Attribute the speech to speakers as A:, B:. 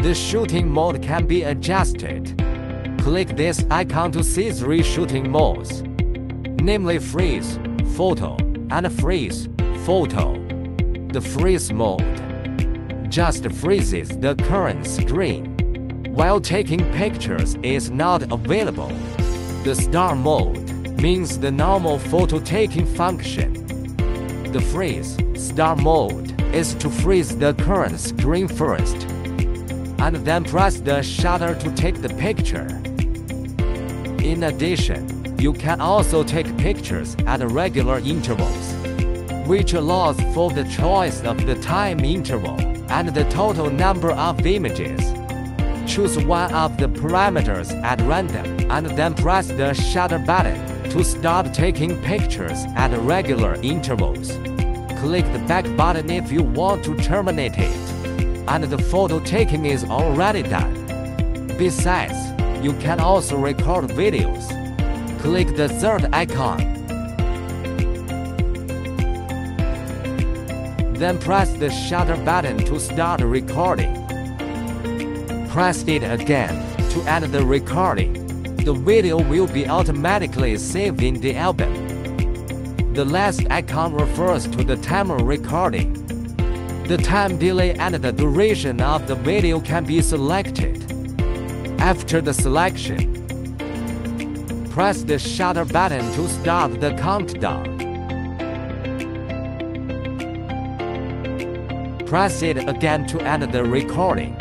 A: The shooting mode can be adjusted. Click this icon to see 3 shooting modes, namely freeze, photo, and freeze, photo. The freeze mode just freezes the current screen, while taking pictures is not available. The start mode means the normal photo taking function. The freeze start mode is to freeze the current screen first, and then press the shutter to take the picture. In addition, you can also take pictures at regular intervals, which allows for the choice of the time interval and the total number of images. Choose one of the parameters at random, and then press the shutter button to start taking pictures at regular intervals. Click the back button if you want to terminate it, and the photo taking is already done. Besides, you can also record videos. Click the third icon. Then press the shutter button to start recording. Press it again to end the recording. The video will be automatically saved in the album. The last icon refers to the timer recording. The time delay and the duration of the video can be selected. After the selection, press the shutter button to start the countdown. Press it again to end the recording.